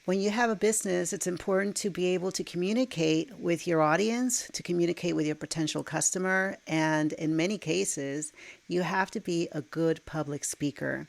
When you have a business, it's important to be able to communicate with your audience, to communicate with your potential customer, and in many cases, you have to be a good public speaker.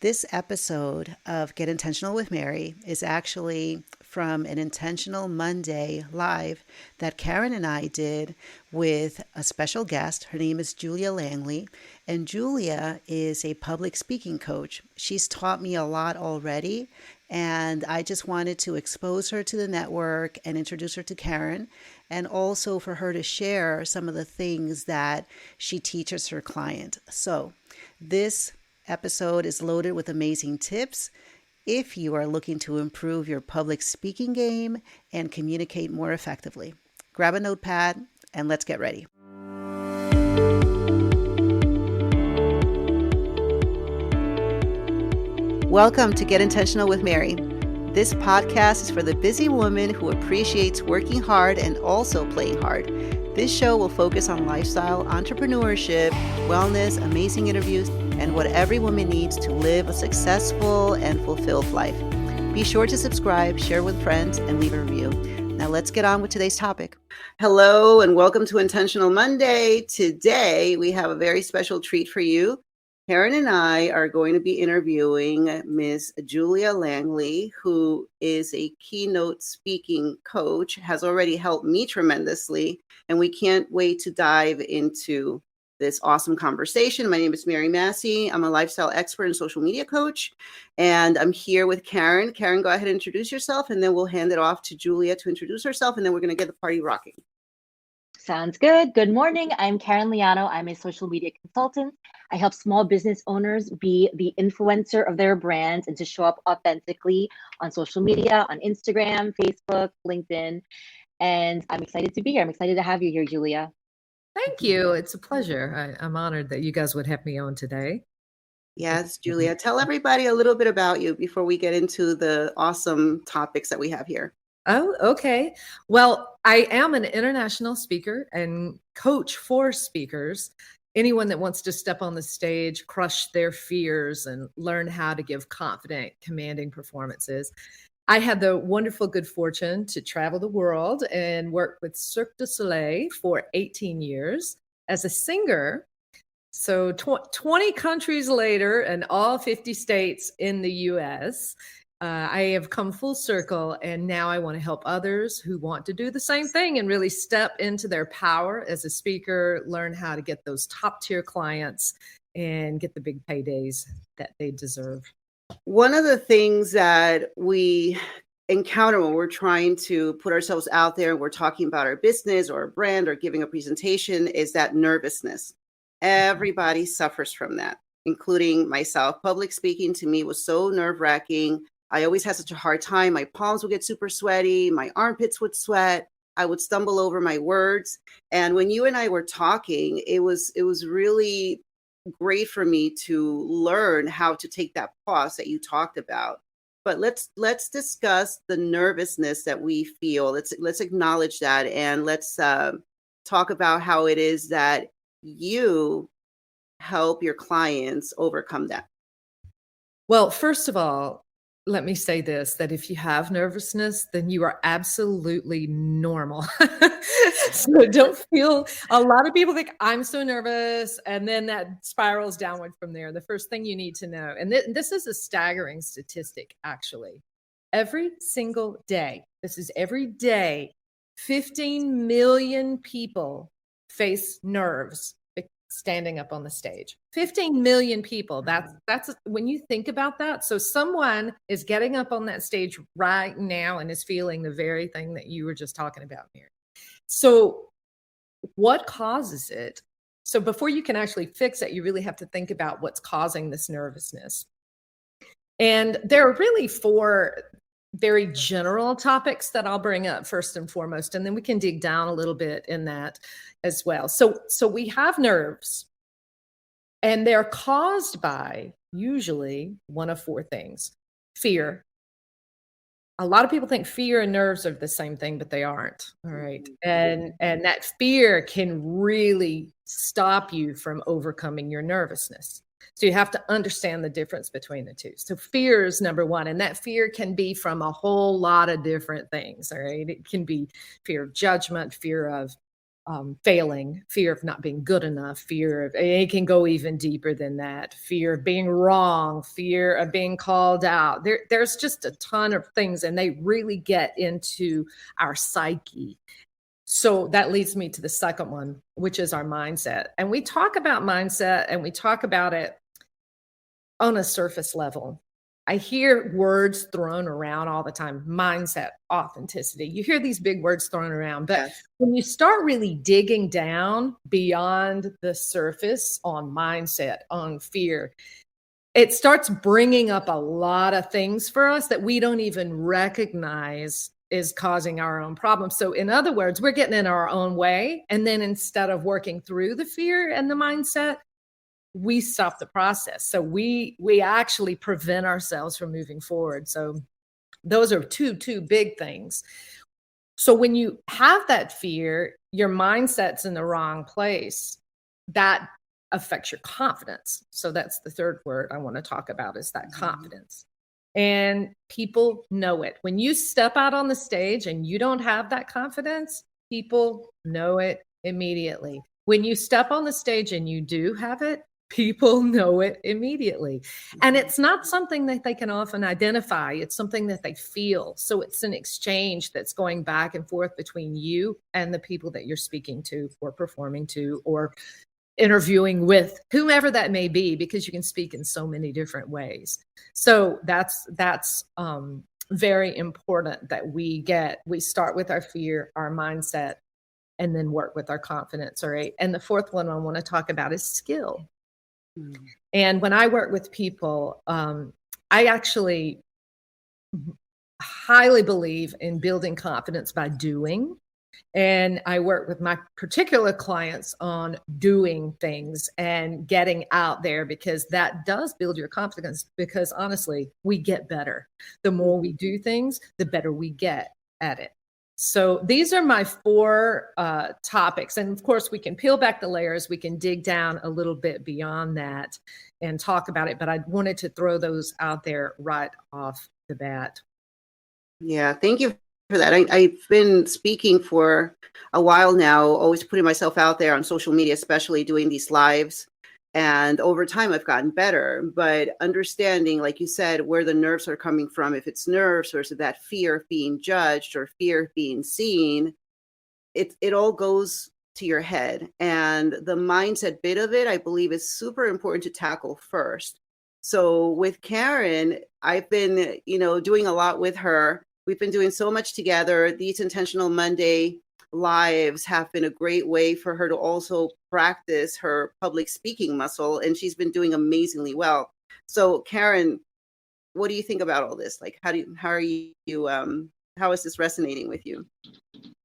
This episode of Get Intentional with Mary is actually from an Intentional Monday live that Karen and I did with a special guest. Her name is Julia Langley, and Julia is a public speaking coach. She's taught me a lot already, and I just wanted to expose her to the network and introduce her to Karen, and also for her to share some of the things that she teaches her client. So, this episode is loaded with amazing tips if you are looking to improve your public speaking game and communicate more effectively. Grab a notepad and let's get ready. Welcome to Get Intentional with Mary. This podcast is for the busy woman who appreciates working hard and also playing hard. This show will focus on lifestyle, entrepreneurship, wellness, amazing interviews, and what every woman needs to live a successful and fulfilled life. Be sure to subscribe, share with friends, and leave a review. Now let's get on with today's topic. Hello and welcome to Intentional Monday. Today we have a very special treat for you. Karen and I are going to be interviewing Ms. Julia Langley, who is a keynote speaking coach, has already helped me tremendously, and we can't wait to dive into this awesome conversation. My name is Mary Massey. I'm a lifestyle expert and social media coach, and I'm here with Karen. Karen, go ahead and introduce yourself, and then we'll hand it off to Julia to introduce herself, and then we're going to get the party rocking. Sounds good. Good morning. I'm Karen Liano. I'm a social media consultant. I help small business owners be the influencer of their brands and to show up authentically on social media, on Instagram, Facebook, LinkedIn. And I'm excited to be here. I'm excited to have you here, Julia. Thank you. It's a pleasure. I'm honored that you guys would have me on today. Yes, Julia. Tell everybody a little bit about you before we get into the awesome topics that we have here. Oh, okay. Well, I am an international speaker and coach for speakers. Anyone that wants to step on the stage, crush their fears, and learn how to give confident, commanding performances. I had the wonderful good fortune to travel the world and work with Cirque du Soleil for 18 years as a singer. So 20 countries later and all 50 states in the US, I have come full circle, and now I want to help others who want to do the same thing and really step into their power as a speaker, learn how to get those top tier clients and get the big paydays that they deserve. One of the things that we encounter when we're trying to put ourselves out there and we're talking about our business or a brand or giving a presentation is that nervousness. Everybody suffers from that, including myself. Public speaking to me was so nerve-wracking. I always had such a hard time. My palms would get super sweaty. My armpits would sweat. I would stumble over my words. And when you and I were talking, it was really great for me to learn how to take that pause that you talked about. But let's discuss the nervousness that we feel. Let's acknowledge that, and let's talk about how it is that you help your clients overcome that. Well, first of all, let me say this, that if you have nervousness, then you are absolutely normal. So don't feel, a lot of people think I'm so nervous, and then that spirals downward from there. The first thing you need to know, and this is a staggering statistic, actually. Every single day, this is every day, 15 million people face nerves standing up on the stage. 15 million people. That's when you think about that. So someone is getting up on that stage right now and is feeling the very thing that you were just talking about, Mary. So what causes it? So before you can actually fix it, you really have to think about what's causing this nervousness. And there are really four very general topics that I'll bring up first and foremost, and then we can dig down a little bit in that as well. So we have nerves, and they're caused by usually one of four things. Fear. A lot of people think fear and nerves are the same thing, but they aren't. All right. And that fear can really stop you from overcoming your nervousness. So you have to understand the difference between the two. So fear is number one, and that fear can be from a whole lot of different things. All right. It can be fear of judgment, fear of failing, fear of not being good enough, fear of, it can go even deeper than that, fear of being wrong, fear of being called out. There's just a ton of things, and they really get into our psyche. So that leads me to the second one, which is our mindset. And we talk about mindset, and we talk about it on a surface level. I hear words thrown around all the time: mindset, authenticity. You hear these big words thrown around, but Yes. when you start really digging down beyond the surface on mindset, on fear, it starts bringing up a lot of things for us that we don't even recognize is causing our own problems. So in other words, we're getting in our own way. And then instead of working through the fear and the mindset, we stop the process. So we actually prevent ourselves from moving forward. So those are two big things. So when you have that fear, your mindset's in the wrong place. That affects your confidence. So that's the third word I want to talk about, is that confidence. And people know it. When you step out on the stage and you don't have that confidence, people know it immediately. When you step on the stage and you do have it, people know it immediately. And it's not something that they can often identify. It's something that they feel. So it's an exchange that's going back and forth between you and the people that you're speaking to or performing to or interviewing with, whomever that may be, because you can speak in so many different ways. So that's very important that we start with our fear, our mindset, and then work with our confidence. All right. And the fourth one I want to talk about is skill. And when I work with people, I actually highly believe in building confidence by doing. And I work with my particular clients on doing things and getting out there, because that does build your confidence, because honestly, we get better. The more we do things, the better we get at it. So these are my four topics. And of course, we can peel back the layers. We can dig down a little bit beyond that and talk about it. But I wanted to throw those out there right off the bat. Yeah, thank you for that. I've been speaking for a while now, always putting myself out there on social media, especially doing these lives. And over time, I've gotten better. But understanding, like you said, where the nerves are coming from, if it's nerves or is it that fear of being judged or fear of being seen, it all goes to your head. And the mindset bit of it, I believe, is super important to tackle first. So with Karen, I've been, doing a lot with her. We've been doing so much together. These Intentional Monday lives have been a great way for her to also practice her public speaking muscle, and she's been doing amazingly well. So Karen, what do you think about all this? Like, how is this resonating with you?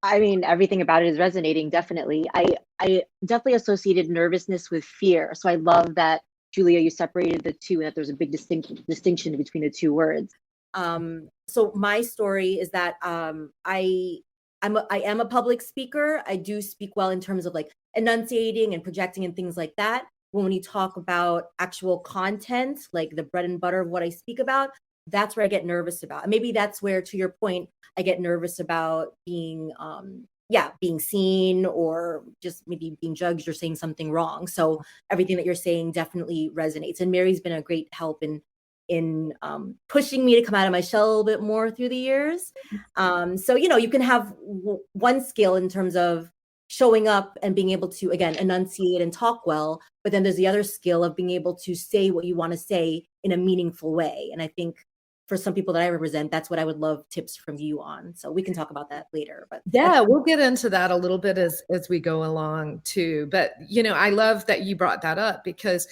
I mean, everything about it is resonating, definitely. I definitely associated nervousness with fear. So I love that, Julia, you separated the two and that there's a big distinction between the two words. So my story is that I am a public speaker. I do speak well in terms of like enunciating and projecting and things like that. When you talk about actual content, like the bread and butter of what I speak about, that's where I get nervous about. And maybe that's where, to your point, I get nervous about being seen, or just maybe being judged or saying something wrong. So everything that you're saying definitely resonates. And Mary's been a great help in pushing me to come out of my shell a little bit more through the years. So, you can have one skill in terms of showing up and being able to, again, enunciate and talk well, but then there's the other skill of being able to say what you want to say in a meaningful way. And I think for some people that I represent, that's what I would love tips from you on. So we can talk about that later. But yeah, we'll get into that a little bit as we go along too. But, I love that you brought that up, because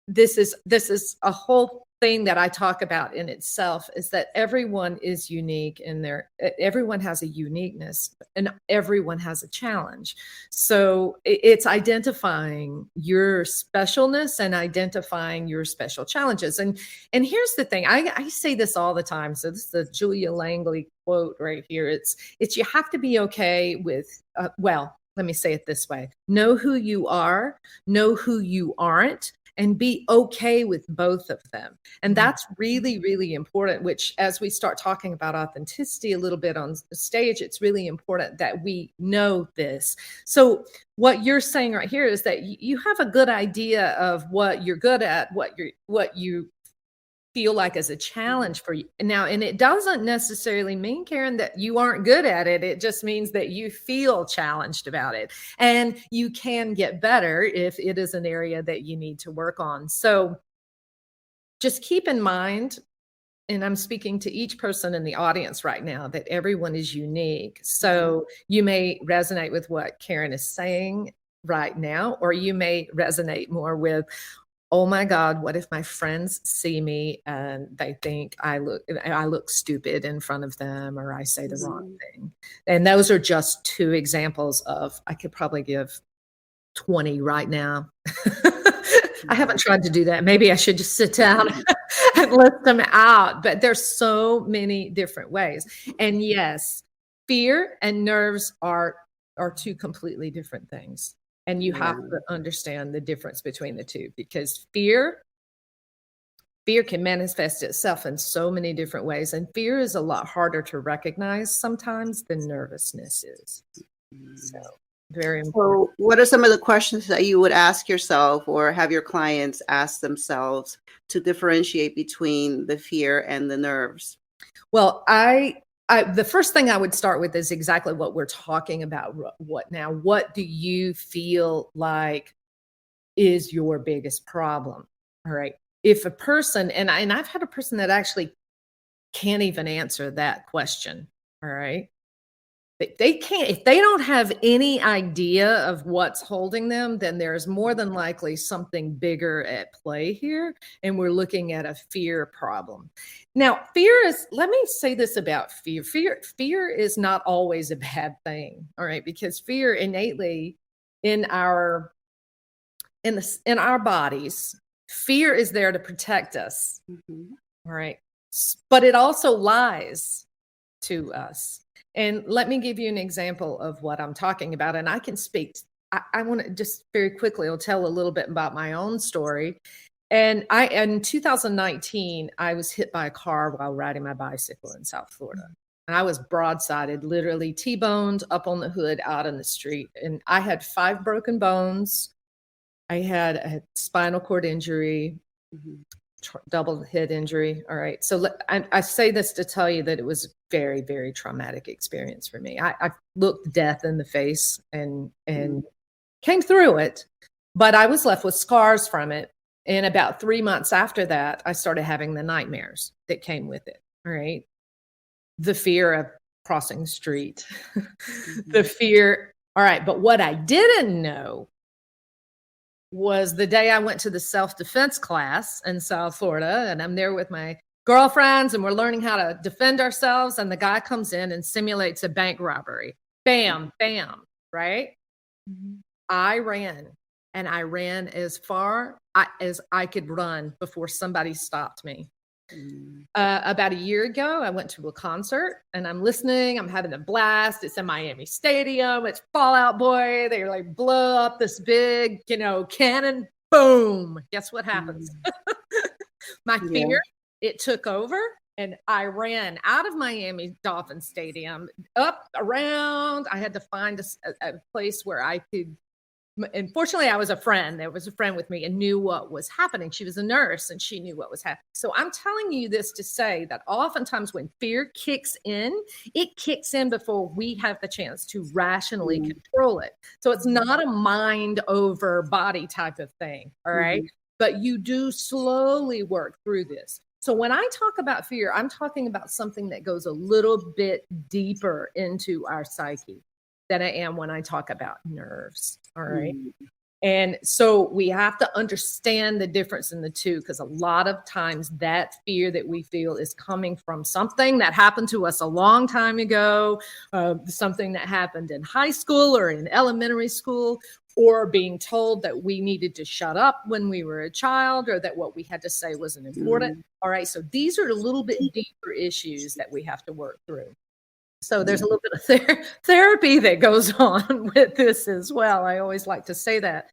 this is a whole thing that I talk about in itself, is that everyone is unique in everyone has a uniqueness and everyone has a challenge. So it's identifying your specialness and identifying your special challenges. And here's the thing, I say this all the time. So this is the Julia Langley quote right here. It's you have to be okay with, let me say it this way: know who you are, know who you aren't, and be okay with both of them. And that's really, really important, which as we start talking about authenticity a little bit on stage, it's really important that we know this. So what you're saying right here is that you have a good idea of what you're good at, what you feel like as a challenge for you now. And it doesn't necessarily mean, Karen, that you aren't good at it. It just means that you feel challenged about it, and you can get better if it is an area that you need to work on. So just keep in mind, and I'm speaking to each person in the audience right now, that everyone is unique. So you may resonate with what Karen is saying right now, or you may resonate more with, oh my God, what if my friends see me and they think I look stupid in front of them, or I say the wrong thing? And those are just two examples of, I could probably give 20 right now. I haven't tried to do that. Maybe I should just sit down and list them out. But there's so many different ways. And yes, fear and nerves are two completely different things. And you have to understand the difference between the two, because fear can manifest itself in so many different ways. And fear is a lot harder to recognize sometimes than nervousness is. So very important. So what are some of the questions that you would ask yourself or have your clients ask themselves to differentiate between the fear and the nerves? Well, the first thing I would start with is exactly what we're talking about. What do you feel like is your biggest problem? All right. If a person, and I've had a person that actually can't even answer that question. All right. They can't, if they don't have any idea of what's holding them, then there's more than likely something bigger at play here. And we're looking at a fear problem. Now, let me say this about fear. Fear is not always a bad thing. All right. Because fear innately in our bodies, fear is there to protect us. All right. But it also lies to us. And let me give you an example of what I'm talking about. And I can speak. I want to just very quickly, I'll tell a little bit about my own story. And in 2019, I was hit by a car while riding my bicycle in South Florida. And I was broadsided, literally T-boned up on the hood out in the street. And I had 5 broken bones. I had a spinal cord injury, double head injury. All right. So I say this to tell you that it was a very, very traumatic experience for me. I looked death in the face and came through it, but I was left with scars from it. And about 3 months after that, I started having the nightmares that came with it. All right. The fear of crossing the street, the fear. All right. But what I didn't know was the day I went to the self-defense class in South Florida, and I'm there with my girlfriends and we're learning how to defend ourselves. And the guy comes in and simulates a bank robbery. Bam, bam, right? I ran as far as I could run before somebody stopped me. About a year ago, I went to a concert and I'm listening. I'm having a blast. It's in Miami Stadium. It's Fall Out Boy. They like blow up this big, cannon. Boom. Guess what happens? My fear, it took over. And I ran out of Miami Dolphin Stadium, up, around. I had to find a place where I could. And fortunately, I was a friend. There was a friend with me and knew what was happening. She was a nurse and she knew what was happening. So I'm telling you this to say that oftentimes when fear kicks in, it kicks in before we have the chance to rationally control it. So it's not a mind over body type of thing. All right. But you do slowly work through this. So when I talk about fear, I'm talking about something that goes a little bit deeper into our psyche than I am when I talk about nerves. All right. And so we have to understand the difference in the two, because a lot of times that fear that we feel is coming from something that happened to us a long time ago, something that happened in high school or in elementary school, or being told that we needed to shut up when we were a child, or that what we had to say wasn't important. All right. So these are a little bit deeper issues that we have to work through. So there's a little bit of therapy that goes on with this as well. I always like to say that.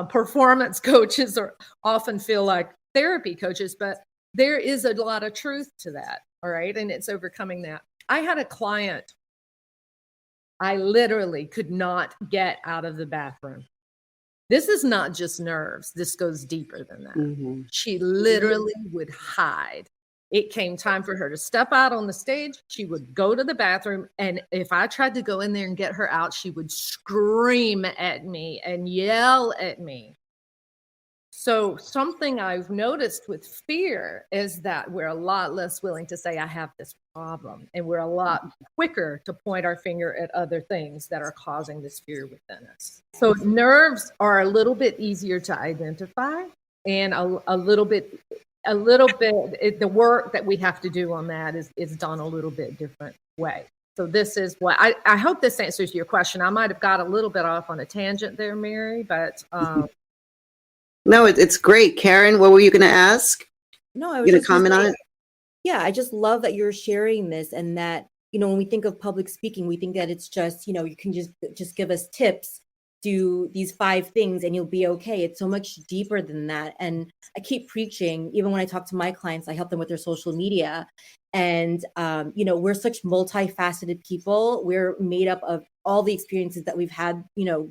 performance coaches often feel like therapy coaches, but there is a lot of truth to that. All right. And it's overcoming that. I had a client, I literally could not get out of the bathroom. This is not just nerves. This goes deeper than that. Mm-hmm. She literally would hide. It came time for her to step out on the stage. She would go to the bathroom. And if I tried to go in there and get her out, she would scream at me and yell at me. So something I've noticed with fear is that we're a lot less willing to say, I have this problem. And we're a lot quicker to point our finger at other things that are causing this fear within us. So nerves are a little bit easier to identify, and a little bit, the work that we have to do on that is done a little bit different way. So this is what I hope this answers your question. I might have got a little bit off on a tangent there, Mary, but no, it's great. Karen, what were you going to ask? No, I was You going just to comment gonna on say, it? yeah, I just love that you're sharing this, and that, when we think of public speaking, we think that it's just, you can just give us tips, do these 5 things and you'll be okay. It's so much deeper than that. And I keep preaching, even when I talk to my clients, I help them with their social media. And, we're such multifaceted people. We're made up of all the experiences that we've had,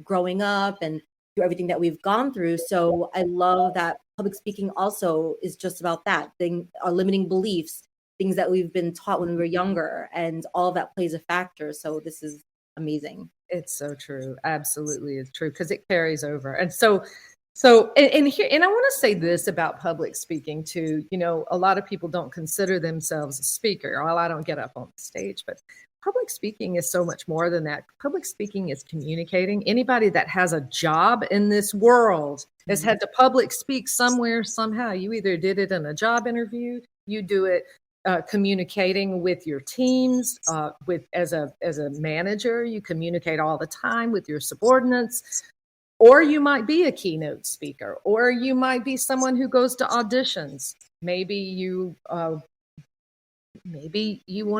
growing up and through everything that we've gone through. So I love that public speaking also is just about that thing, our limiting beliefs, things that we've been taught when we were younger, and all of that plays a factor. So this is amazing. It's so true. Absolutely, it's true, because it carries over. And so and here, and I want to say this about public speaking too. A lot of people don't consider themselves a speaker. Well, I don't get up on the stage, but public speaking is so much more than that. Public speaking is communicating. Anybody that has a job in this world has had to public speak somewhere, somehow. You either did it in a job interview, you do it communicating with your teams, as a manager, you communicate all the time with your subordinates, or you might be a keynote speaker, or you might be someone who goes to auditions. Maybe you want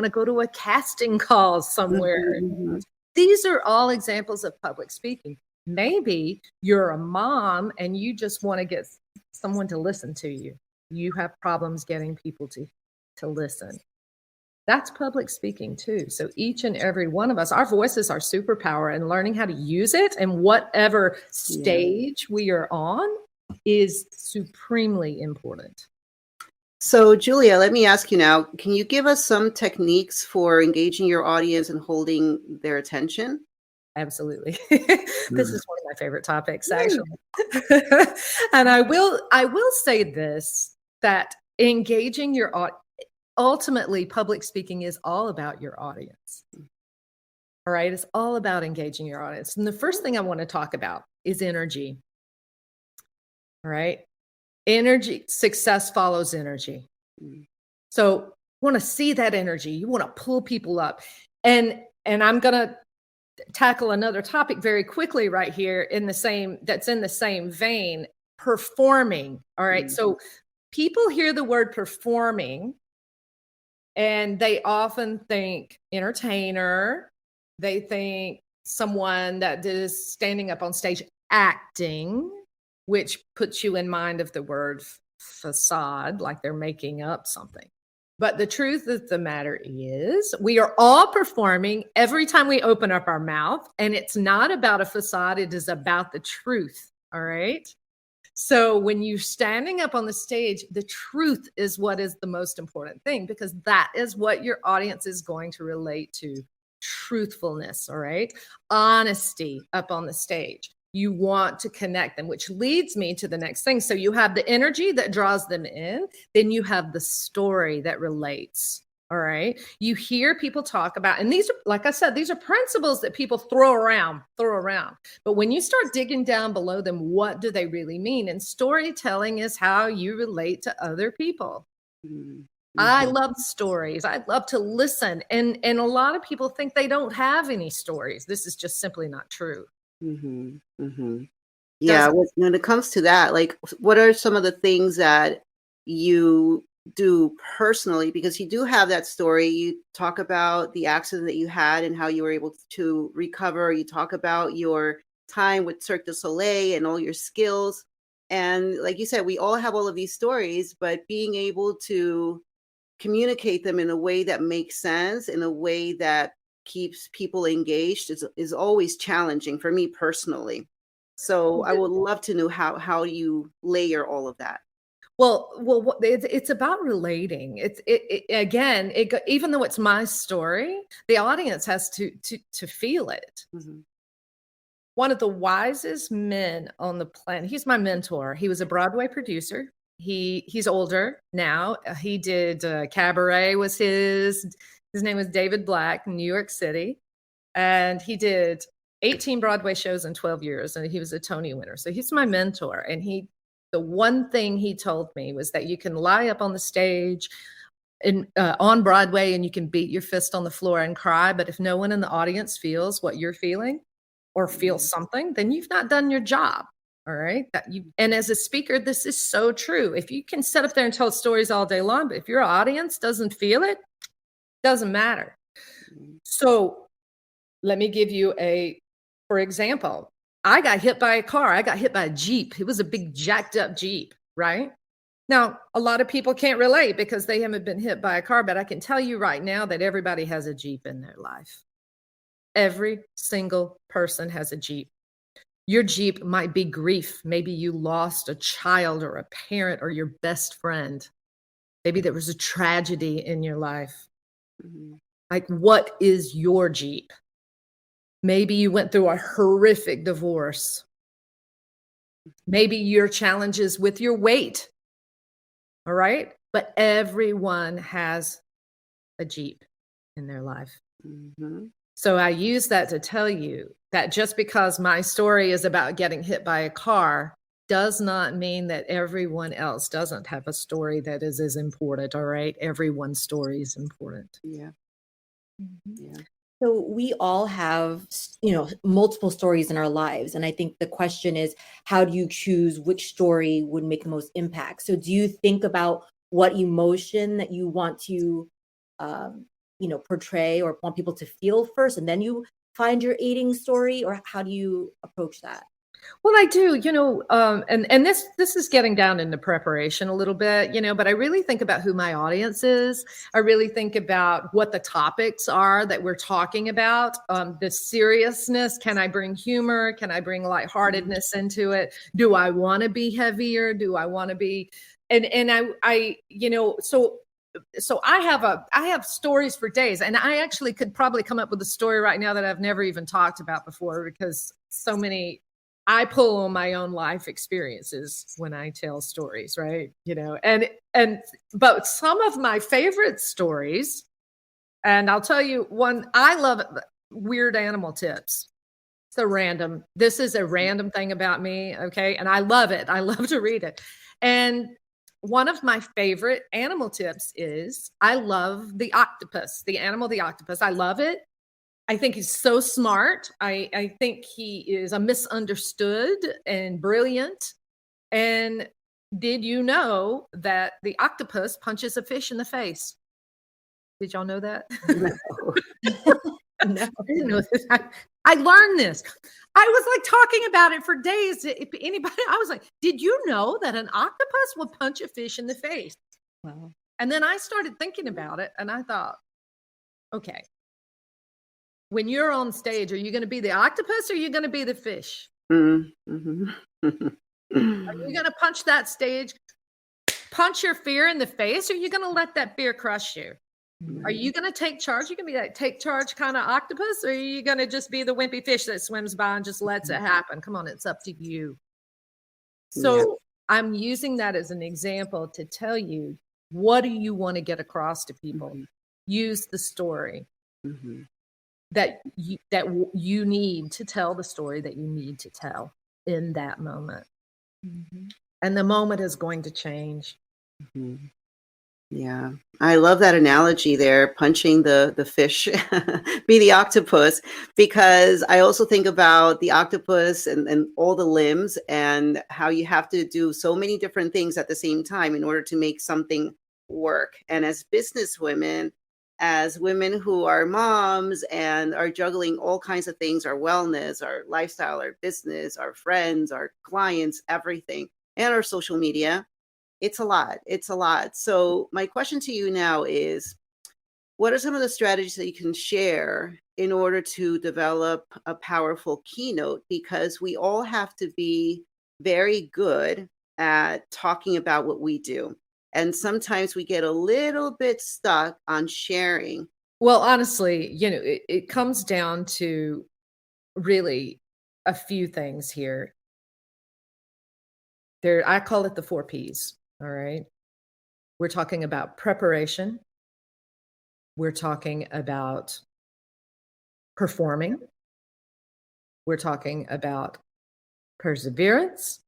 to go to a casting call somewhere. Mm-hmm. These are all examples of public speaking. Maybe you're a mom and you just want to get someone to listen to you. You have problems getting people to listen. That's public speaking too. So each and every one of us, our voices are superpower, and learning how to use it in whatever stage we are on is supremely important. So Julia, let me ask you now, can you give us some techniques for engaging your audience and holding their attention? Absolutely. This is one of my favorite topics, actually. And I will say this, that engaging your audience, ultimately, public speaking is all about your audience. All right. It's all about engaging your audience. And the first thing I want to talk about is energy. All right. Energy, success follows energy. So you want to see that energy. You want to pull people up. And I'm going to tackle another topic very quickly right here that's in the same vein, performing. All right. So people hear the word performing and they often think entertainer. They think someone that is standing up on stage acting, which puts you in mind of the word facade, like they're making up something. But the truth of the matter is we are all performing every time we open up our mouth, and it's not about a facade. It is about the truth. All right. So when you're standing up on the stage, the truth is what is the most important thing, because that is what your audience is going to relate to. Truthfulness. All right. Honesty up on the stage. You want to connect them, which leads me to the next thing. So you have the energy that draws them in. Then you have the story that relates. All right. You hear people talk about, and these are, like I said, these are principles that people throw around. But when you start digging down below them, what do they really mean? And storytelling is how you relate to other people. Mm-hmm. I love stories. I love to listen. And a lot of people think they don't have any stories. This is just simply not true. Mm-hmm. Mm-hmm. Yeah. When it comes to that, like, what are some of the things that you do personally? Because you do have that story. You talk about the accident that you had and how you were able to recover. You talk about your time with Cirque du Soleil and all your skills. And like you said, we all have all of these stories, but being able to communicate them in a way that makes sense, in a way that keeps people engaged is always challenging for me personally. So I would love to know how you layer all of that. Well, it's about relating. Again, even though it's my story, the audience has to feel it. Mhm. One of the wisest men on the planet. He's my mentor. He was a Broadway producer. He's older now. He did Cabaret was his name was David Black in New York City, and he did 18 Broadway shows in 12 years, and he was a Tony winner. So he's my mentor, and the one thing he told me was that you can lie up on the stage on Broadway and you can beat your fist on the floor and cry, but if no one in the audience feels what you're feeling or feels something, then you've not done your job. All right. And as a speaker, this is so true. If you can sit up there and tell stories all day long, but if your audience doesn't feel it, doesn't matter. So let me give you for example, I got hit by a car. I got hit by a Jeep. It was a big jacked up Jeep, right? Now, a lot of people can't relate because they haven't been hit by a car, but I can tell you right now that everybody has a Jeep in their life. Every single person has a Jeep. Your Jeep might be grief. Maybe you lost a child or a parent or your best friend. Maybe there was a tragedy in your life. Mhm. Like, what is your Jeep? Maybe you went through a horrific divorce. Maybe your challenges with your weight. All right. But everyone has a Jeep in their life. Mhm. So I use that to tell you that just because my story is about getting hit by a car does not mean that everyone else doesn't have a story that is as important. All right. Everyone's story is important. Yeah. Mhm. Yeah. So we all have, multiple stories in our lives. And I think the question is, how do you choose which story would make the most impact? So do you think about what emotion that you want to, portray or want people to feel first, and then you find your aiding story, or how do you approach that? Well, I do, and this is getting down into preparation a little bit, but I really think about who my audience is. I really think about what the topics are that we're talking about. The seriousness, can I bring humor? Can I bring lightheartedness into it? Do I want to be heavier? Do I want to be, and so I have stories for days, and I actually could probably come up with a story right now that I've never even talked about before because so many. I pull on my own life experiences when I tell stories, right? But some of my favorite stories, and I'll tell you one, I love weird animal tips. This is a random thing about me, okay? And I love it. I love to read it. And one of my favorite animal tips is I love the octopus, the octopus. I love it. I think he's so smart. I think he is a misunderstood and brilliant. And did you know that the octopus punches a fish in the face? Did y'all know that? No. No. I didn't know this. I learned this. I was like talking about it for days. If anybody, I was like, did you know that an octopus will punch a fish in the face? Wow. And then I started thinking about it and I thought, okay, when you're on stage, are you going to be the octopus or are you going to be the fish? Mhm. Are you going to punch that stage, punch your fear in the face, or are you going to let that fear crush you? Are you going to take charge? Are you going to be that take charge kind of octopus, or are you going to just be the wimpy fish that swims by and just lets it happen? Come on, it's up to you. So I'm using that as an example to tell you, what do you want to get across to people? Mhm. Use the story. Mhm. That you need to tell the story that you need to tell in that moment. Mhm. And the moment is going to change. Mhm. Yeah, I love that analogy there, punching the fish, be the octopus, because I also think about the octopus and all the limbs and how you have to do so many different things at the same time in order to make something work. And as business women, as women who are moms and are juggling all kinds of things, our wellness, our lifestyle, our business, our friends, our clients, everything, and our social media, it's a lot. It's a lot. So my question to you now is, what are some of the strategies that you can share in order to develop a powerful keynote? Because we all have to be very good at talking about what we do. And sometimes we get a little bit stuck on sharing. Well, honestly, it comes down to really a few things here. I call it the 4 Ps. All right. We're talking about preparation. We're talking about performing. We're talking about perseverance.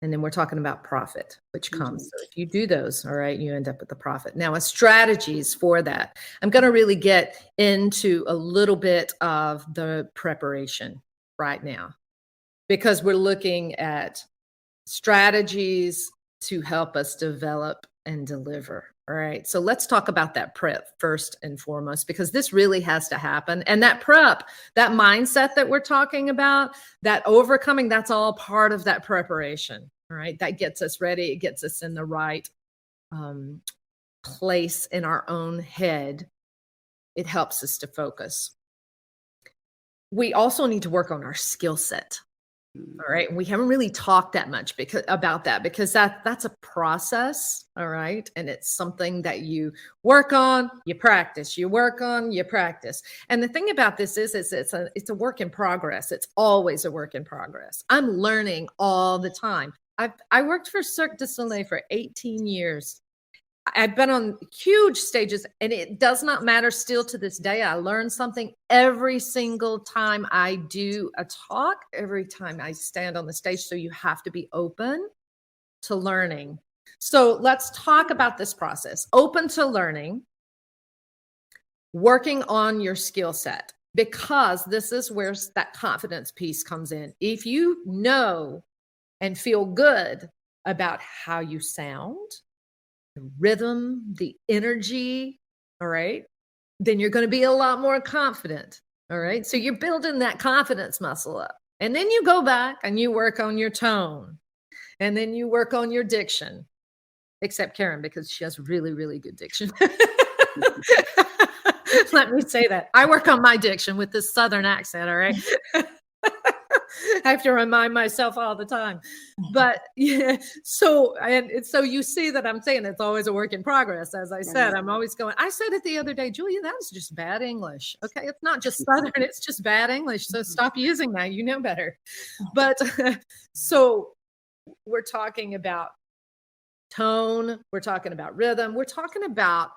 And then we're talking about profit, which comes. So if you do those, all right, you end up with the profit. Now, as strategies for that, I'm going to really get into a little bit of the preparation right now, because we're looking at strategies to help us develop and deliver. All right. So let's talk about that prep first and foremost, because this really has to happen. And that prep, that mindset that we're talking about, that overcoming, that's all part of that preparation. All right. That gets us ready. It gets us in the right place in our own head. It helps us to focus. We also need to work on our skill set. All right. And we haven't really talked that much about that, because that's a process. All right. And it's something that you work on, you practice, you work on, you practice. And the thing about this is it's a work in progress. It's always a work in progress. I'm learning all the time. I worked for Cirque du Soleil for 18 years. I've been on huge stages, and it does not matter still to this day. I learn something every single time I do a talk, every time I stand on the stage. So you have to be open to learning. So let's talk about this process. Open to learning, working on your skill set, because this is where that confidence piece comes in. If you know and feel good about how you sound, the rhythm, the energy, all right, then you're going to be a lot more confident. All right. So you're building that confidence muscle up. And then you go back and you work on your tone. And then you work on your diction, except Karen, because she has really, really good diction. Let me say that. I work on my diction with this Southern accent. All right. I have to remind myself all the time. But yeah, so you see that I'm saying it's always a work in progress. As I said, I'm always going. I said it the other day, Julia, that was just bad English. Okay, it's not just Southern, it's just bad English. So stop using that. You know better. But so we're talking about tone. We're talking about rhythm. We're talking about,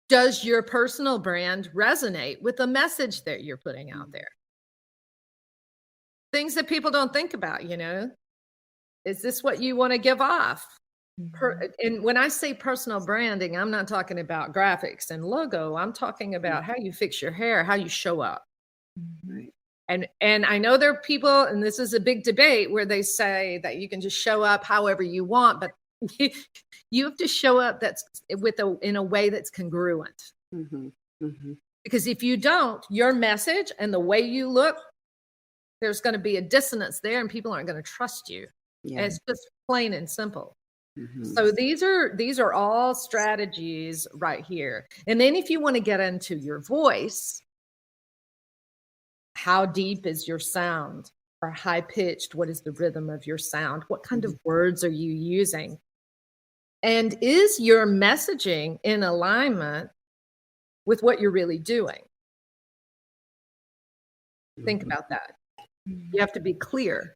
does your personal brand resonate with the message that you're putting out there? Things that people don't think about, is this what you want to give off? And when I say personal branding, I'm not talking about graphics and logo. I'm talking about how you fix your hair, how you show up. Right. And I know there are people, and this is a big debate, where they say that you can just show up however you want, but you have to show up in a way that's congruent. Mm-hmm. Mm-hmm. Because if you don't, your message and the way you look, there's going to be a dissonance there, and people aren't going to trust you. Yeah. It's just plain and simple. Mm-hmm. So these are all strategies right here. And then if you want to get into your voice, how deep is your sound? Or high pitched? What is the rhythm of your sound? What kind of words are you using? And is your messaging in alignment with what you're really doing? Think about that. You have to be clear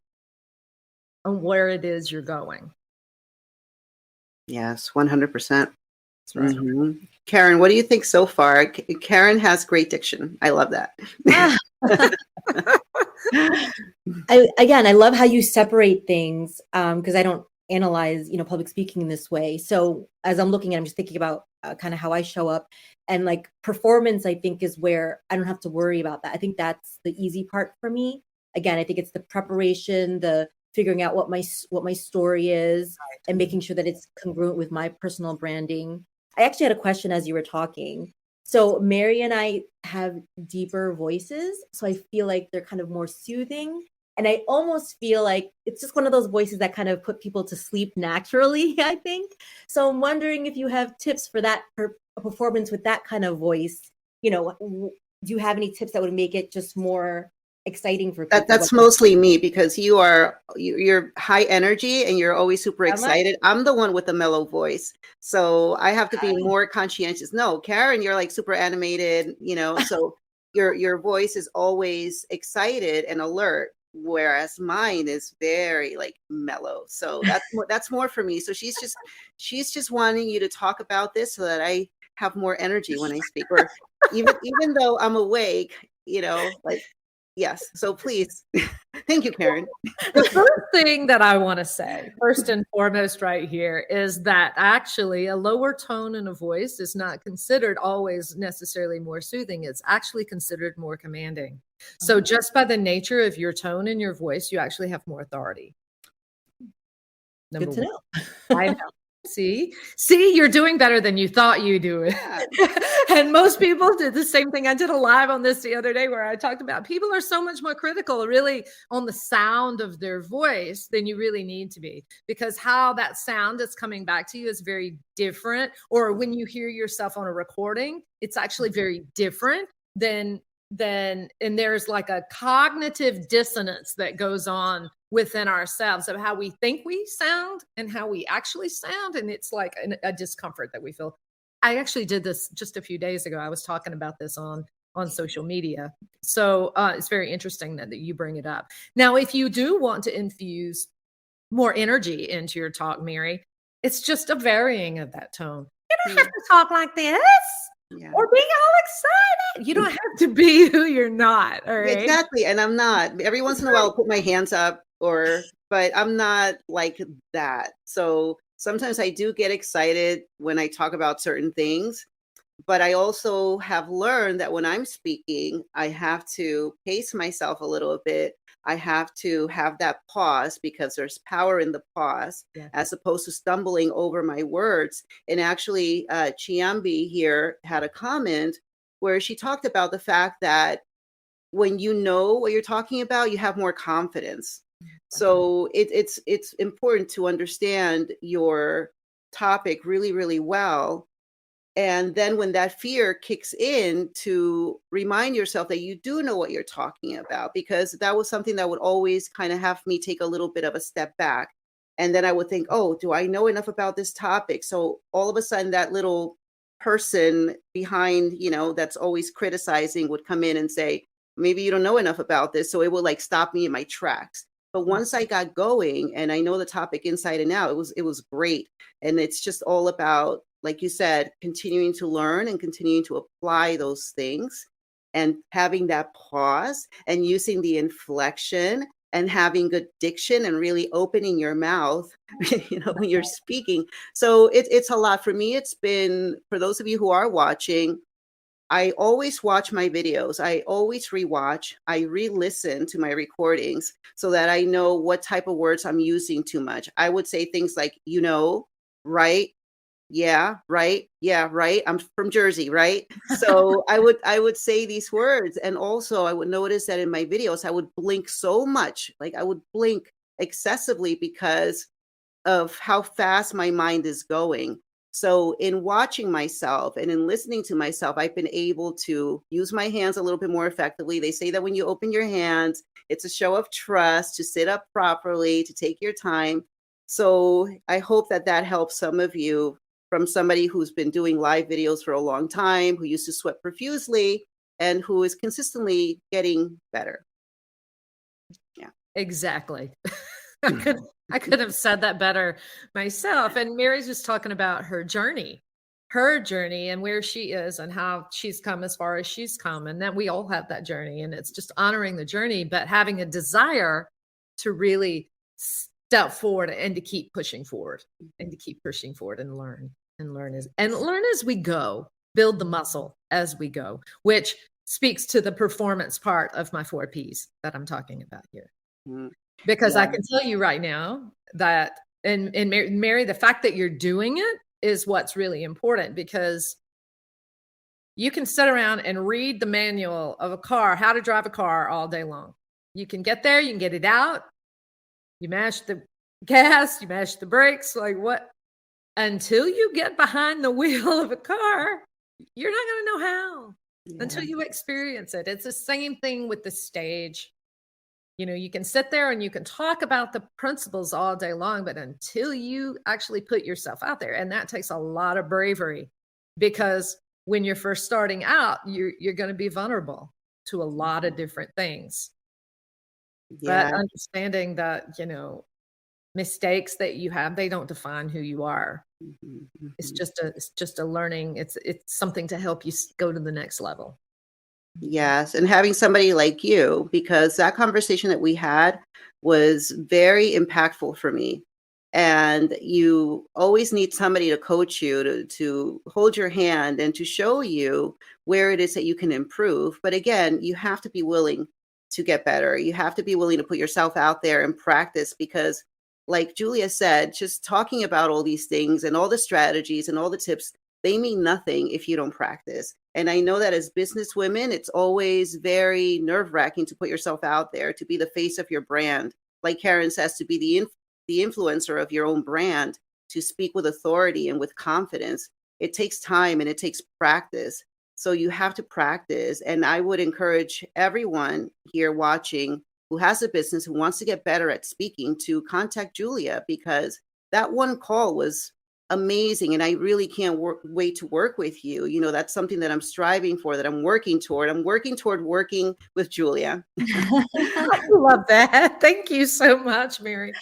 on where it is you're going. Yes, 100%. That's right. Mm-hmm. Karen, what do you think so far? Karen has great diction. I love that. I love how you separate things, because I don't analyze, public speaking in this way. So as I'm looking at, I'm just thinking about kind of how I show up, and like performance, I think, is where I don't have to worry about that. I think that's the easy part for me. Again, I think it's the preparation, the figuring out what my story is, right, and making sure that it's congruent with my personal branding. I actually had a question as you were talking. So Mary and I have deeper voices. So I feel like they're kind of more soothing. And I almost feel like it's just one of those voices that kind of put people to sleep naturally, I think. So I'm wondering if you have tips for that, for a performance with that kind of voice. You know, do you have any tips that would make it just more exciting for people? That's mostly me, because you're high energy and you're always super excited. I'm the one with the mellow voice, so I have to be more conscientious. No, Karen, you're like super animated, so your voice is always excited and alert, whereas mine is very like mellow. So that's more for me. So she's just wanting you to talk about this so that I have more energy when I speak, or even though I'm awake, like. Yes. So please. Thank you, Karen. The first thing that I want to say, first and foremost right here, is that actually a lower tone in a voice is not considered always necessarily more soothing. It's actually considered more commanding. So just by the nature of your tone in your voice, you actually have more authority. Good to know. I know. See, you're doing better than you thought you do it. Yeah. And most people did the same thing. I did a live on this the other day where I talked about people are so much more critical really on the sound of their voice than you really need to be, because how that sound is coming back to you is very different. Or when you hear yourself on a recording, it's actually very different than and there's like a cognitive dissonance that goes on within ourselves of how we think we sound and how we actually sound. And it's like a discomfort that we feel. I actually did this just a few days ago. I was talking about this on social media. So it's very interesting that you bring it up. Now, if you do want to infuse more energy into your talk, Mary, it's just a varying of that tone. You don't have to talk like this. Yeah. Or being all excited. You don't have to be who you're not. All right. Exactly. And I'm not. Every once in a while I'll put my hands up, but I'm not like that. So sometimes I do get excited when I talk about certain things, but I also have learned that when I'm speaking, I have to pace myself a little bit. I have to have that pause, because there's power in the pause, as opposed to stumbling over my words. And actually, Chiambi here had a comment where she talked about the fact that when you know what you're talking about, you have more confidence. So it's important to understand your topic really, really well. And then when that fear kicks in, to remind yourself that you do know what you're talking about, because that was something that would always kind of have me take a little bit of a step back. And then I would think, oh, do I know enough about this topic? So all of a sudden that little person behind, that's always criticizing would come in and say, maybe you don't know enough about this. So it would like stop me in my tracks. But once I got going and I know the topic inside and out, it was great. And it's just all about, like you said, continuing to learn and continuing to apply those things, and having that pause and using the inflection and having good diction and really opening your mouth, when you're speaking. So it's a lot for me. It's been, for those of you who are watching, I always watch my videos. I always rewatch. I re-listen to my recordings so that I know what type of words I'm using too much. I would say things like, right? Yeah, right. Yeah, right. I'm from Jersey, right? So I would say these words. And also I would notice that in my videos, I would blink so much. Like I would blink excessively because of how fast my mind is going. So in watching myself and in listening to myself, I've been able to use my hands a little bit more effectively. They say that when you open your hands, it's a show of trust to sit up properly, to take your time. So I hope that helps some of you, from somebody who's been doing live videos for a long time, who used to sweat profusely, and who is consistently getting better. Yeah, exactly. I could have said that better myself. And Mary's just talking about her journey and where she is and how she's come as far as she's come. And that we all have that journey, and it's just honoring the journey, but having a desire to really step forward and to keep pushing forward and learn as we go, build the muscle as we go, which speaks to the performance part of my 4 Ps that I'm talking about here. Because I can tell you right now that, and Mary, the fact that you're doing it is what's really important, because You can sit around and read the manual of a car, how to drive a car all day long. You can get there, you can get it out. You mash the gas, you mash the brakes, like what? Until you get behind the wheel of a car, you're not going to know how until you experience it. It's the same thing with the stage. You know, you can sit there and you can talk about the principles all day long, but until you actually put yourself out there, and that takes a lot of bravery, because when you're first starting out, you're going to be vulnerable to a lot of different things. Yeah. But understanding that, you know, mistakes that you have, they don't define who you are. It's just a learning. It's something to help you go to the next level. Yes, and having somebody like you, because that conversation that we had was very impactful for me. And you always need somebody to coach you, to hold your hand and to show you where it is that you can improve. But again, you have to be willing to get better. You have to be willing to put yourself out there and practice, because like Julia said, just talking about all these things and all the strategies and all the tips, they mean nothing if you don't practice. And I know that as business women, it's always very nerve-wracking to put yourself out there, to be the face of your brand. Like Karen says, to be the influencer of your own brand, to speak with authority and with confidence. It takes time and it takes practice. So you have to practice. And I would encourage everyone here watching who has a business, who wants to get better at speaking, to contact Julia, because that one call was amazing. And I really can't wait to work with you. You know, that's something that I'm striving for, that I'm working toward. I'm working toward working with Julia. I love that. Thank you so much, Mary.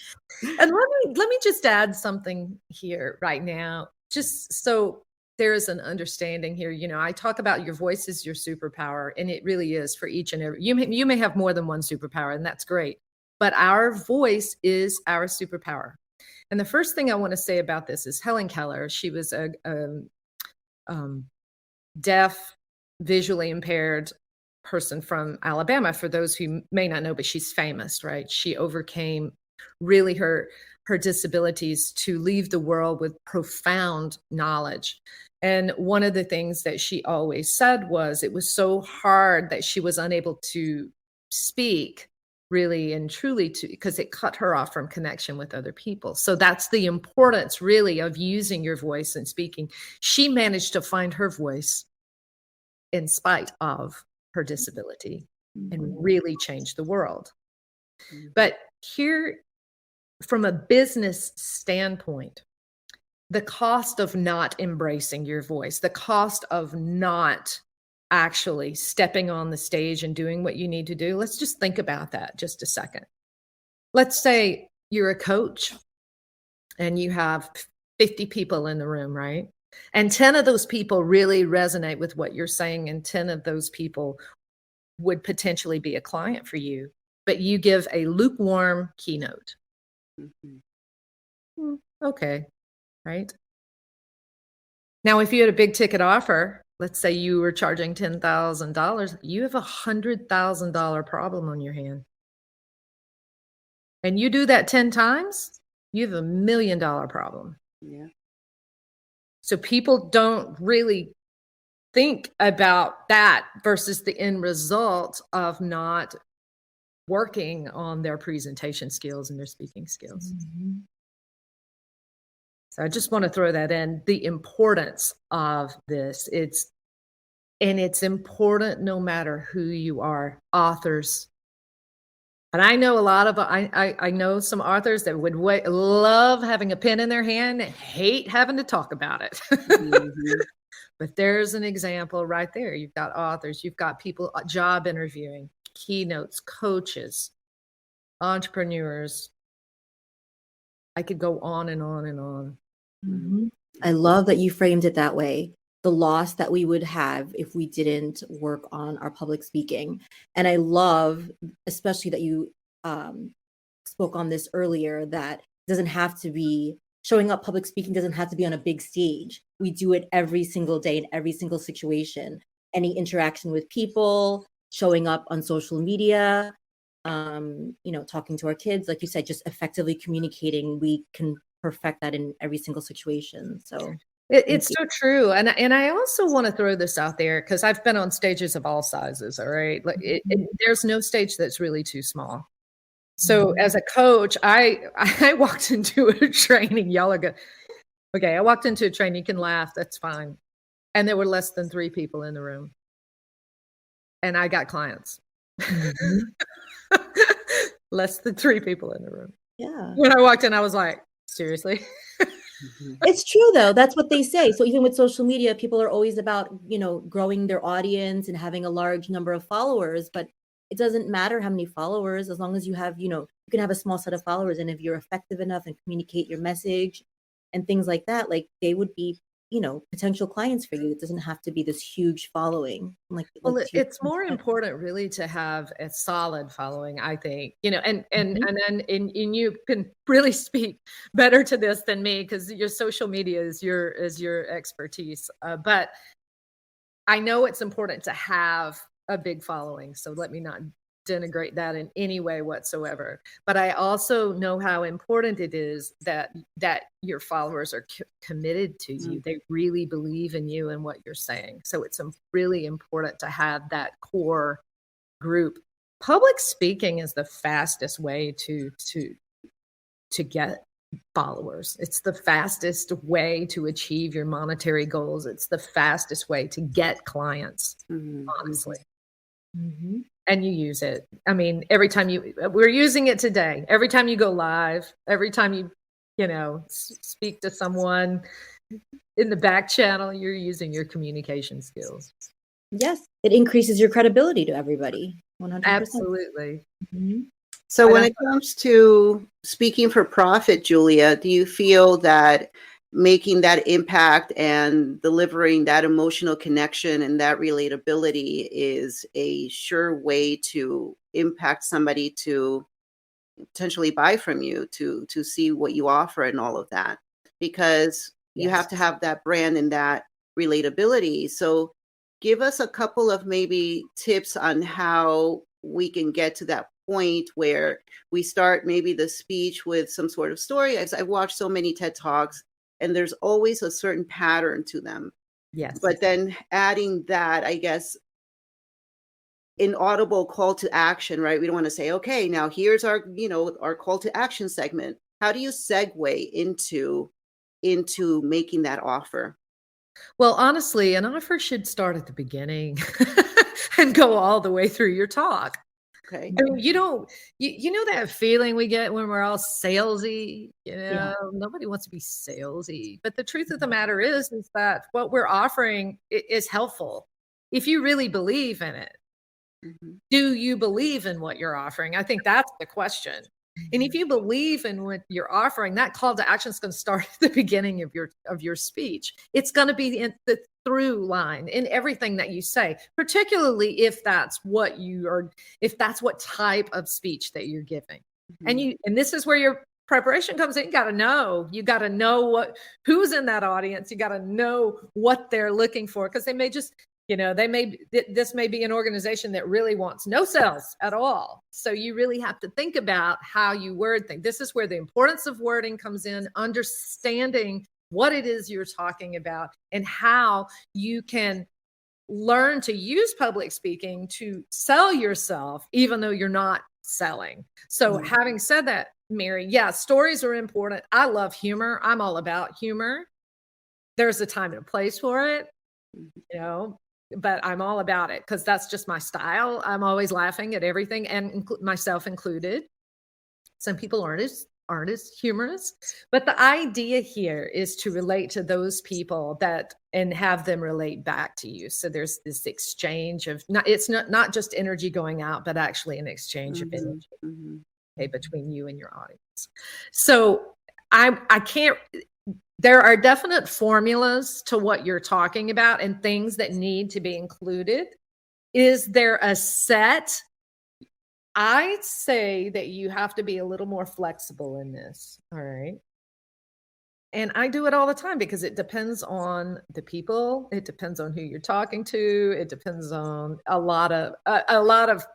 And let me just add something here right now, just so there is an understanding here. You know, I talk about your voice is your superpower, and it really is for each and every. You may have more than one superpower, and that's great. But our voice is our superpower. And the first thing I want to say about this is Helen Keller. She was a deaf, visually impaired person from Alabama, for those who may not know, but she's famous, right? She overcame really her disabilities to leave the world with profound knowledge. And one of the things that she always said was it was so hard that she was unable to speak really and truly, because it cut her off from connection with other people. So that's the importance really of using your voice and speaking. She managed to find her voice in spite of her disability and really change the world. But here, from a business standpoint, the cost of not embracing your voice, the cost of not actually stepping on the stage and doing what you need to do, let's just think about that just a second. Let's say you're a coach and you have 50 people in the room, right? And 10 of those people really resonate with what you're saying, and 10 of those people would potentially be a client for you, but you give a lukewarm keynote. Okay, right? Now, if you had a big ticket offer, let's say you were charging $10,000, you have $100,000 problem on your hand. And you do that 10 times, you have $1 million problem. Yeah. So people don't really think about that versus the end result of not working on their presentation skills and their speaking skills. So I just want to throw that in, the importance of this. It's important no matter who you are. Authors. And I know a lot of, I know some authors that would love having a pen in their hand, hate having to talk about it. But there's an example right there. You've got authors, you've got people job interviewing, keynotes, coaches, entrepreneurs. I could go on and on and on. I love that you framed it that way. The loss that we would have if we didn't work on our public speaking. And I love, especially that you spoke on this earlier, that doesn't have to be showing up. Public speaking doesn't have to be on a big stage. We do it every single day in every single situation. Any interaction with people, showing up on social media, talking to our kids, like you said, just effectively communicating. We can perfect that in every single situation. So It's so true. And I also want to throw this out there because I've been on stages of all sizes. All right. Like there's no stage that's really too small. So as a coach, I walked into a training. Y'all are good. Okay. I walked into a training. You can laugh. That's fine. And there were less than 3 people in the room. And I got clients. Less than 3 people in the room. Yeah. When I walked in, I was like, seriously? It's true though. That's what they say. So even with social media, people are always about, growing their audience and having a large number of followers, but it doesn't matter how many followers, as long as you have, you can have a small set of followers. And if you're effective enough and communicate your message and things like that, like they would be, potential clients for you. It doesn't have to be this huge following. Well, it's more important really to have a solid following, I think, and you can really speak better to this than me because your social media is your expertise. But I know it's important to have a big following. So let me not denigrate that in any way whatsoever. But I also know how important it is that your followers are committed to you. They really believe in you and what you're saying. So it's really important to have that core group. Public speaking is the fastest way to get followers. It's the fastest way to achieve your monetary goals. It's the fastest way to get clients, honestly. Mm-hmm. And you use it. I mean, every time we're using it today. Every time you go live, every time you speak to someone in the back channel, you're using your communication skills. Yes, it increases your credibility to everybody. 100%. Absolutely. Mm-hmm. So when it comes to speaking for profit, Julia, do you feel that making that impact and delivering that emotional connection and that relatability is a sure way to impact somebody to potentially buy from you, to see what you offer and all of that? Because you have to have that brand and that relatability. So give us a couple of maybe tips on how we can get to that point where we start maybe the speech with some sort of story. As I've watched so many TED Talks, and there's always a certain pattern to them. Yes. But then adding that, I guess, inaudible call to action, right? We don't want to say, okay, now here's our call to action segment. How do you segue into making that offer? Well, honestly, an offer should start at the beginning and go all the way through your talk. Okay. I mean, you know that feeling we get when we're all salesy, nobody wants to be salesy. But the truth of the matter is that what we're offering is helpful. If you really believe in it, do you believe in what you're offering? I think that's the question. And if you believe in what you're offering, that call to action is going to start at the beginning of your speech. It's going to be in the through line in everything that you say, particularly if that's what type of speech that you're giving. And this is where your preparation comes in. You got to know who's in that audience. You got to know what they're looking for, because they may just this may be an organization that really wants no sales at all. So you really have to think about how you word things. This is where the importance of wording comes in, understanding what it is you're talking about and how you can learn to use public speaking to sell yourself, even though you're not selling. So having said that, Mary, stories are important. I love humor. I'm all about humor. There's a time and a place for it, but I'm all about it because that's just my style. I'm always laughing at everything, and myself included. Some people aren't as humorous, but the idea here is to relate to those people and have them relate back to you. So there's this exchange of it's not just energy going out, but actually an exchange of energy between you and your audience. So I can't. There are definite formulas to what you're talking about and things that need to be included. Is there a set? I'd say that you have to be a little more flexible in this. All right. And I do it all the time because it depends on the people. It depends on who you're talking to. It depends on a lot of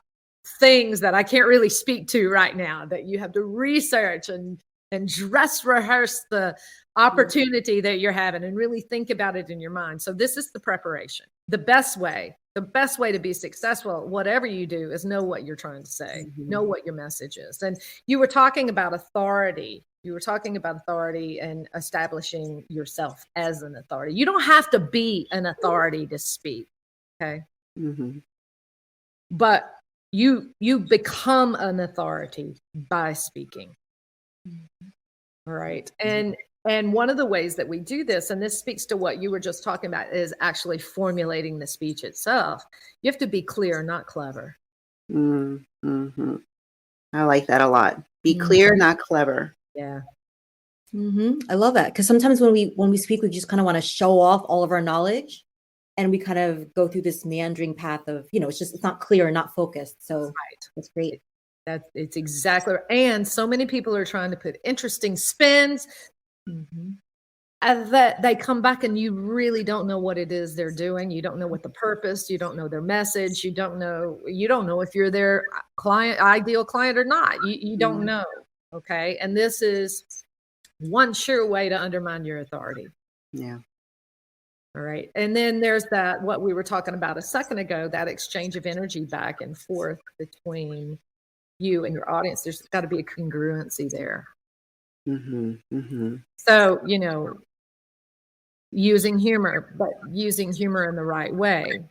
things that I can't really speak to right now that you have to research and and dress rehearse the opportunity that you're having and really think about it in your mind. So this is the preparation. The best way to be successful at whatever you do is know what you're trying to say, know what your message is. And you were talking about authority. And establishing yourself as an authority. You don't have to be an authority to speak. Okay. Mm-hmm. But you become an authority by speaking. All right. And one of the ways that we do this, and this speaks to what you were just talking about, is actually formulating the speech itself. You have to be clear, not clever. Mm-hmm. I like that a lot. Be clear, not clever. Yeah. I love that, because sometimes when we speak, we just kind of want to show off all of our knowledge, and we kind of go through this meandering path of, it's not clear and not focused. So right. That's great. It's exactly. And so many people are trying to put interesting spins. That they come back and you really don't know what it is they're doing. You don't know what the purpose, you don't know their message. You don't know if you're their ideal client or not. You don't know. Okay. And this is one sure way to undermine your authority. Yeah. All right. And then there's what we were talking about a second ago, that exchange of energy back and forth between you and your audience. There's got to be a congruency there. So, using humor, but using humor in the right way.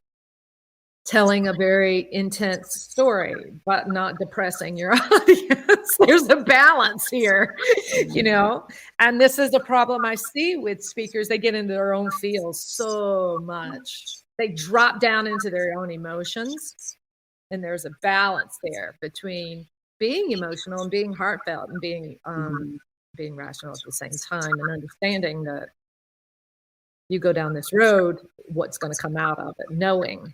Telling a very intense story, but not depressing your audience. There's a balance here, and this is a problem I see with speakers. They get into their own field so much. They drop down into their own emotions, and there's a balance there between being emotional and being heartfelt and being rational at the same time, and understanding that you go down this road, what's going to come out of it, knowing.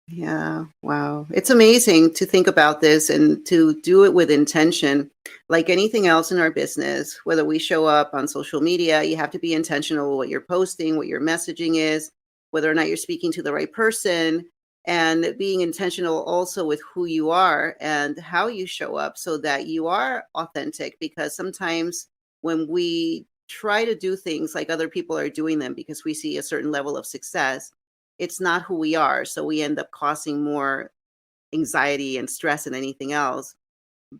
Yeah. Wow. It's amazing to think about this and to do it with intention. Like anything else in our business, whether we show up on social media, you have to be intentional with what you're posting, what your messaging is, whether or not you're speaking to the right person, and being intentional also with who you are and how you show up so that you are authentic. Because sometimes when we try to do things like other people are doing them because we see a certain level of success, it's not who we are. So we end up causing more anxiety and stress than anything else.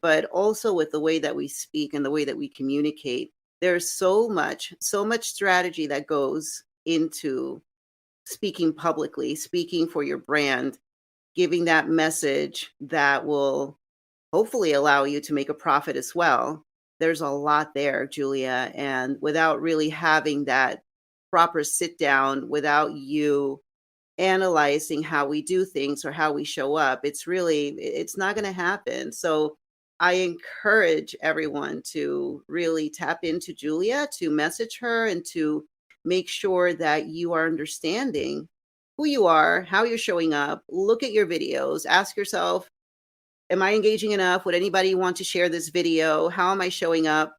But also with the way that we speak and the way that we communicate, there's so much strategy that goes into speaking publicly, speaking for your brand, giving that message that will hopefully allow you to make a profit as well. There's a lot there, Julia. And without really having that proper sit down, without you analyzing how we do things or how we show up, it's not going to happen. So I encourage everyone to really tap into Julia, to message her, and to make sure that you are understanding who you are, how you're showing up. Look at your videos, ask yourself, am I engaging enough? Would anybody want to share this video? How am I showing up?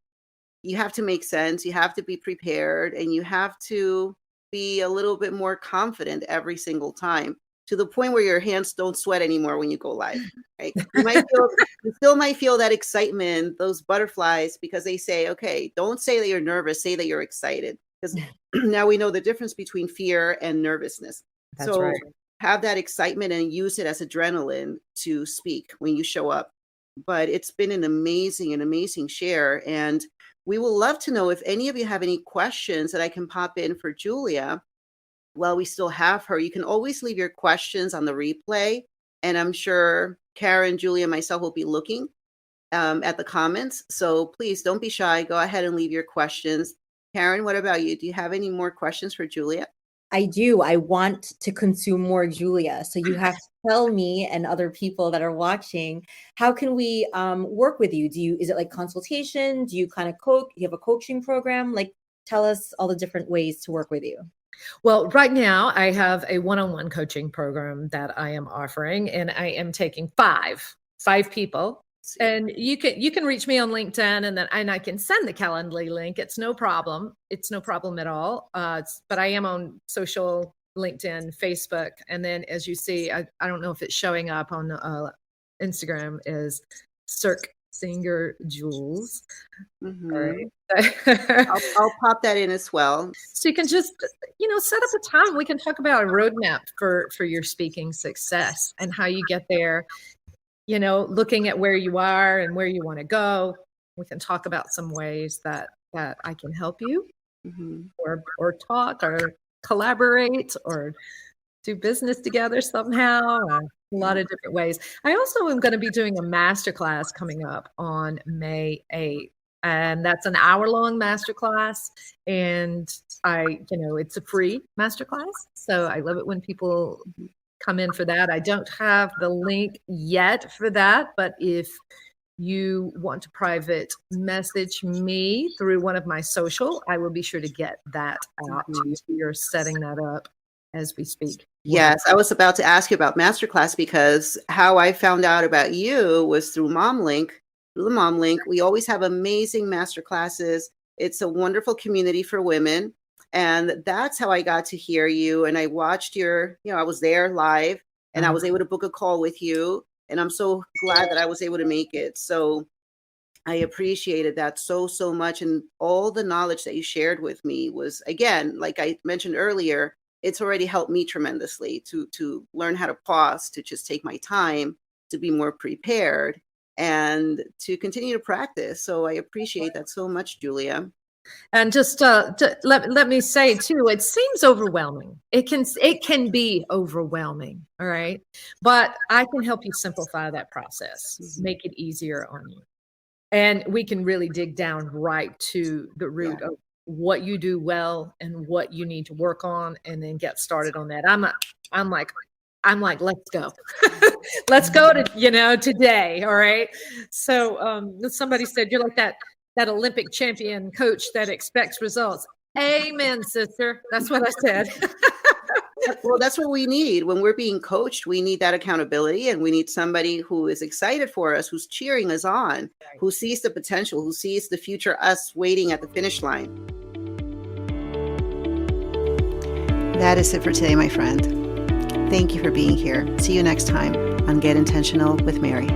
You have to make sense. You have to be prepared, and you have to be a little bit more confident every single time, to the point where your hands don't sweat anymore when you go live, right? You still might feel that excitement, those butterflies, because they say, okay, don't say that you're nervous, say that you're excited. Because now we know the difference between fear and nervousness. That's right. Have that excitement and use it as adrenaline to speak when you show up. But it's been an amazing share. And we will love to know if any of you have any questions that I can pop in for Julia while we still have her. You can always leave your questions on the replay. And I'm sure Karen, Julia, and myself will be looking at the comments. So please don't be shy. Go ahead and leave your questions. Karen, what about you? Do you have any more questions for Julia? I do. I want to consume more Julia. So you have to tell me and other people that are watching, how can we work with you? Is it like consultation? Do you kind of you have a coaching program? Like, tell us all the different ways to work with you. Well, right now I have a one-on-one coaching program that I am offering, and I am taking five people. And you can reach me on LinkedIn, and I can send the Calendly link. It's no problem. It's no problem at all. But I am on social, LinkedIn, Facebook, and then as you see, I don't know if it's showing up on Instagram, is Cirque singer Jules. Mhm. All right. I'll pop that in as well. So you can just, set up a time. We can talk about a roadmap for your speaking success and how you get there, looking at where you are and where you want to go. We can talk about some ways that I can help you, Mhm. or talk or collaborate or do business together somehow. A lot of different ways. I also am going to be doing a masterclass coming up on May 8th. And that's an hour-long masterclass. And it's a free masterclass. So I love it when people come in for that. I don't have the link yet for that, but if you want to private message me through one of my social, I will be sure to get that out to you. You're setting that up as we speak. Yes, I was about to ask you about Masterclass because how I found out about you was through MomLink. Through the MomLink, we always have amazing masterclasses. It's a wonderful community for women. And that's how I got to hear you. And I watched I was there live and I was able to book a call with you. And I'm so glad that I was able to make it. So I appreciated that so much. And all the knowledge that you shared with me was, again, like I mentioned earlier, it's already helped me tremendously to learn how to pause, to just take my time, to be more prepared, and to continue to practice. So I appreciate that so much, Julia. And just let me say too, it seems overwhelming. It can be overwhelming, all right? But I can help you simplify that process, make it easier on you. And we can really dig down right to the root of what you do well and what you need to work on, and then get started on that. I'm like, let's go. Let's go to, today. All right. So somebody said, you're like that Olympic champion coach that expects results. Amen, sister. That's what I said. Well, that's what we need. When we're being coached, we need that accountability, and we need somebody who is excited for us, who's cheering us on, who sees the potential, who sees the future us waiting at the finish line. That is it for today, my friend. Thank you for being here. See you next time on Get Intentional with Mary.